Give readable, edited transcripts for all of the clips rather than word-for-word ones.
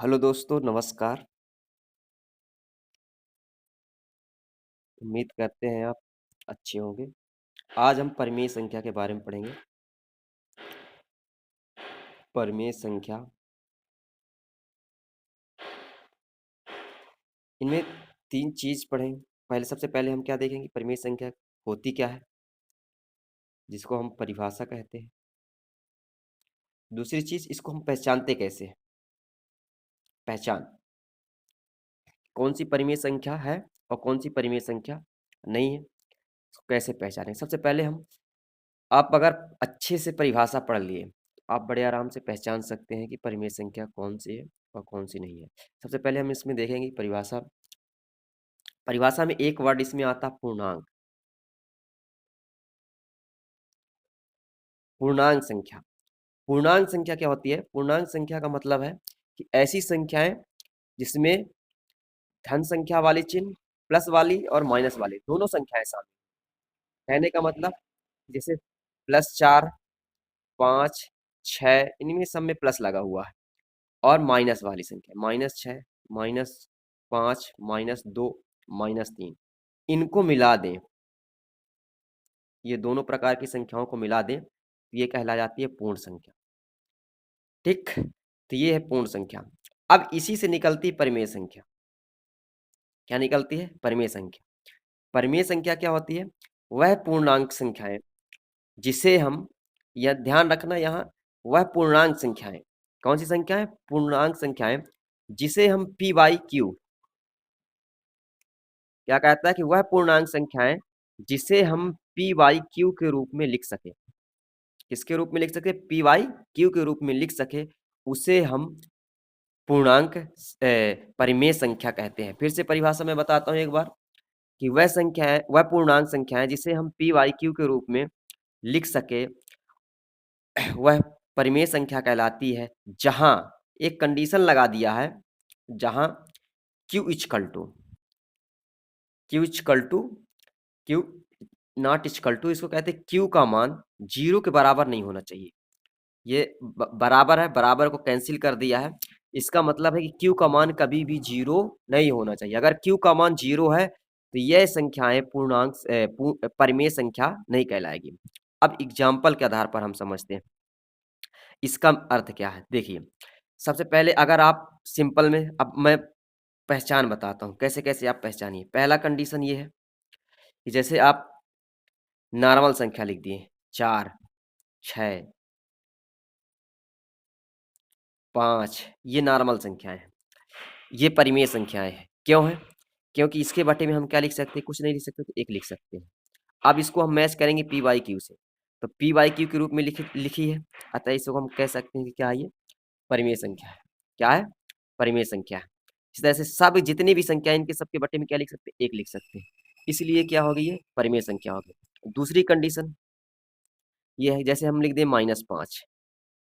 Hello दोस्तों, नमस्कार। उम्मीद करते हैं आप अच्छे होंगे। आज हम परिमेय संख्या के बारे में पढ़ेंगे। परिमेय संख्या, इनमें 3 चीज़ पढ़ेंगे। सबसे पहले हम क्या देखेंगे, परिमेय संख्या होती क्या है, जिसको हम परिभाषा कहते हैं। दूसरी चीज़, इसको हम पहचानते कैसे हैं। पहचान, कौन सी परिमेय संख्या है और कौन सी परिमेय संख्या नहीं है, इसको कैसे पहचानें। सबसे पहले आप अगर अच्छे से परिभाषा पढ़ लिए, आप बड़े आराम से पहचान सकते हैं कि परिमेय संख्या कौन सी है और कौन सी नहीं है। सबसे पहले हम इसमें देखेंगे परिभाषा। परिभाषा में एक वर्ड इसमें आता है पूर्णांक। पूर्णांक संख्या, पूर्णांक संख्या क्या होती है? पूर्णांक संख्या का मतलब है कि ऐसी संख्याएं जिसमें धन संख्या वाली चिन्ह, प्लस वाली और माइनस वाली दोनों संख्याएं शामिल। कहने का मतलब जैसे +4, 5, 6, इनमें सब में प्लस लगा हुआ है। और माइनस वाली संख्या -6, -5, -2, -3, इनको मिला दें, ये दोनों प्रकार की संख्याओं को मिला दें, ये कहला जाती है पूर्ण संख्या। ठीक, तो ये है पूर्ण संख्या। अब इसी से निकलती है परिमेय संख्या। क्या निकलती है? परिमेय संख्या। परिमेय संख्या क्या होती है? वह पूर्णांक संख्या है जिसे हम, यह ध्यान रखना यहाँ, वह पूर्णांक संख्या है। कौन सी संख्या है? पूर्णांक संख्या है जिसे हम p बाई क्यू, क्या कहता है कि वह पूर्णांक संख्या है जिसे हम p बाई क्यू के रूप में लिख सके। किसके रूप में लिख सके? p बाई क्यू के रूप में लिख सके, उसे हम पूर्णांक परिमेय संख्या कहते हैं। फिर से परिभाषा में बताता हूँ एक बार कि वह संख्या है, वह पूर्णांक संख्या है जिसे हम p बाई क्यू के रूप में लिख सके, वह परिमेय संख्या कहलाती है। जहां एक कंडीशन लगा दिया है, जहां q equal to q not equal to, इसको कहते हैं q का मान 0 के बराबर नहीं होना चाहिए। ये बराबर है, बराबर को कैंसिल कर दिया है। इसका मतलब है कि q का मान कभी भी 0 नहीं होना चाहिए। अगर q का मान 0 है तो यह संख्याएं पूर्णांक परिमेय संख्या नहीं कहलाएगी। अब एग्जाम्पल के आधार पर हम समझते हैं इसका अर्थ क्या है। देखिए, सबसे पहले अगर आप सिंपल में, अब मैं पहचान बताता हूँ कैसे कैसे आप पहचानिए। पहला कंडीशन ये है कि जैसे आप नॉर्मल संख्या लिख दिए 4, 6, 5, ये नॉर्मल संख्याएं हैं, ये परिमेय संख्याएं हैं। क्यों है? क्योंकि इसके बटे में हम क्या लिख सकते हैं? कुछ नहीं लिख सकते तो 1 लिख सकते हैं। अब इसको हम मैच करेंगे p बाई क्यू से, तो p बाई क्यू के रूप में लिखी है, अतः इसको हम कह सकते हैं कि क्या है? ये परिमेय संख्या है। क्या है? परिमेय संख्या है। इस तरह से सब जितनी भी संख्या इनके सबके बटे में क्या लिख सकते हैं? 1 लिख सकते हैं। इसलिए क्या होगी? ये परिमेय संख्या होगी। दूसरी कंडीशन ये है, जैसे हम लिख दें -5,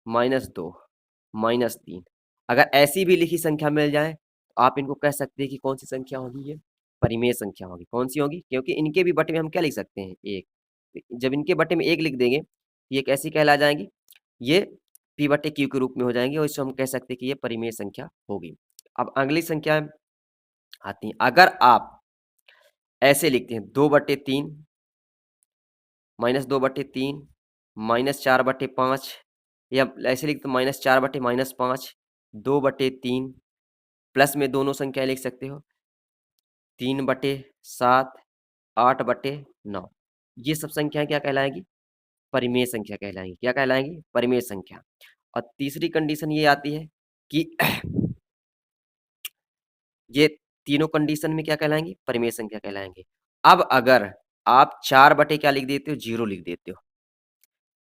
-2, -3, अगर ऐसी भी लिखी संख्या मिल जाए तो आप इनको कह सकते हैं कि कौन सी संख्या होगी? ये परिमेय संख्या होगी। कौन सी होगी? क्योंकि इनके भी बटे में हम क्या लिख सकते हैं? 1। जब इनके बटे में 1 लिख देंगे, ये कैसी कहला जाएंगी? ये p बटे q के रूप में हो जाएंगे और इसको हम कह सकते हैं कि ये परिमेय संख्या होगी। अब अगली संख्या आती है। अगर आप ऐसे लिखते हैं 2/3, -2/3, -4/5, या ऐसे लिखते -4/-5, 2/3, प्लस में दोनों संख्याएं लिख सकते हो 3/7, 8/9, ये सब संख्याएं क्या कहलाएंगी? परिमेय संख्या कहलाएंगी। क्या कहलाएंगी? परिमेय संख्या। और तीसरी कंडीशन ये आती है कि ये तीनों कंडीशन में क्या कहलाएंगे? परिमेय संख्या कहलाएंगे। अब अगर आप 4 बटे क्या लिख देते हो? 0 लिख देते हो,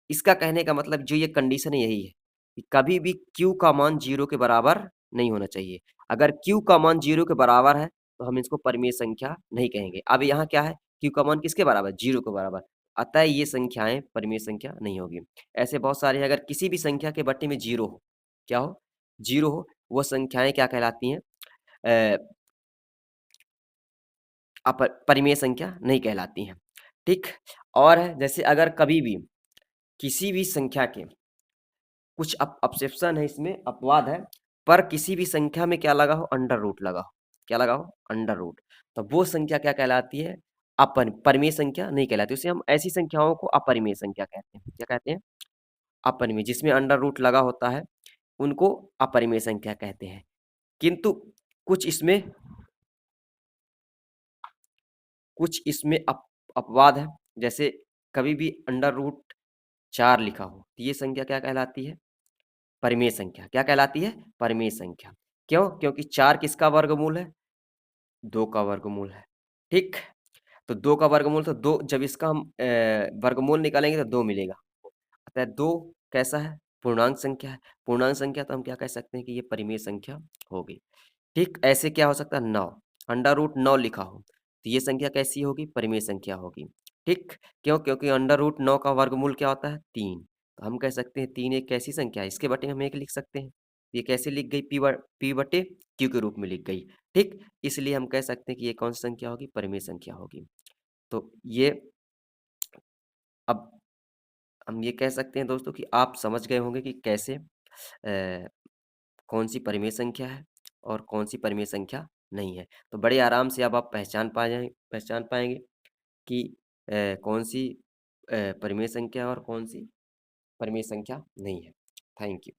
इसका कहने का मतलब जो ये कंडीशन है यही है कि कभी भी q का मान 0 के बराबर नहीं होना चाहिए। अगर q का मान 0 के बराबर है तो हम इसको परिमेय संख्या नहीं कहेंगे। अब यहाँ क्या है? q का मान किसके बराबर? 0 के बराबर, अतः ये संख्याएं परिमेय संख्या नहीं होगी। ऐसे बहुत सारे, अगर किसी भी संख्या के बट्टे में 0 हो, क्या हो? 0 हो, वो संख्याएं क्या कहलाती हैं? परिमेय संख्या नहीं कहलाती हैं। ठीक। और जैसे अगर कभी भी किसी भी संख्या के, कुछ अपसेप्शन है इसमें, अपवाद है, पर किसी भी संख्या में क्या लगा हो, अंडर रूट लगा हो, क्या लगा हो, अंडर रूट, तो वो संख्या क्या कहलाती है, परिमेय संख्या नहीं कहलाती। उसे हम ऐसी संख्याओं को अपरिमेय संख्या कहते हैं। क्या कहते हैं, अपरिमेय, जिसमें अंडर रूट लगा होता है उनको अपरिमेय संख्या कहते हैं। किंतु कुछ इसमें अपवाद है। जैसे कभी भी अंडर रूट 4 लिखा हो तो ये संख्या क्या कहलाती है, परिमेय संख्या। क्या कहलाती है, परिमेय संख्या। क्यों, क्योंकि 4 किसका वर्गमूल है, 2 का वर्गमूल है। ठीक, तो 2 का वर्गमूल, तो 2, जब इसका हम वर्गमूल निकालेंगे तो 2 मिलेगा। अतः 2 कैसा है, पूर्णांक संख्या है। पूर्णांक संख्या तो हम क्या कह सकते हैं कि ये परिमेय संख्या होगी। ठीक, ऐसे क्या हो सकता है, 9, अंडर रूट 9 लिखा हो तो ये संख्या कैसी होगी, परिमेय संख्या होगी। ठीक, क्यों, क्योंकि अंडर रूट 9 का वर्गमूल क्या होता है, 3, तो हम कह सकते हैं 3 एक कैसी संख्या है, इसके बटे हम 1 लिख सकते हैं। ये कैसे लिख गई, पी बटे क्यू के रूप में लिख गई। ठीक, इसलिए हम कह सकते हैं कि ये कौन सी संख्या होगी, परिमेय संख्या होगी। तो ये, अब हम ये कह सकते हैं दोस्तों कि आप समझ गए होंगे कि कैसे कौन सी परिमेय संख्या है और कौन सी परिमेय संख्या नहीं है। तो बड़े आराम से अब आप पहचान पाएंगे कि कौन सी परिमेय संख्या और कौन सी परिमेय संख्या नहीं है। Thank you.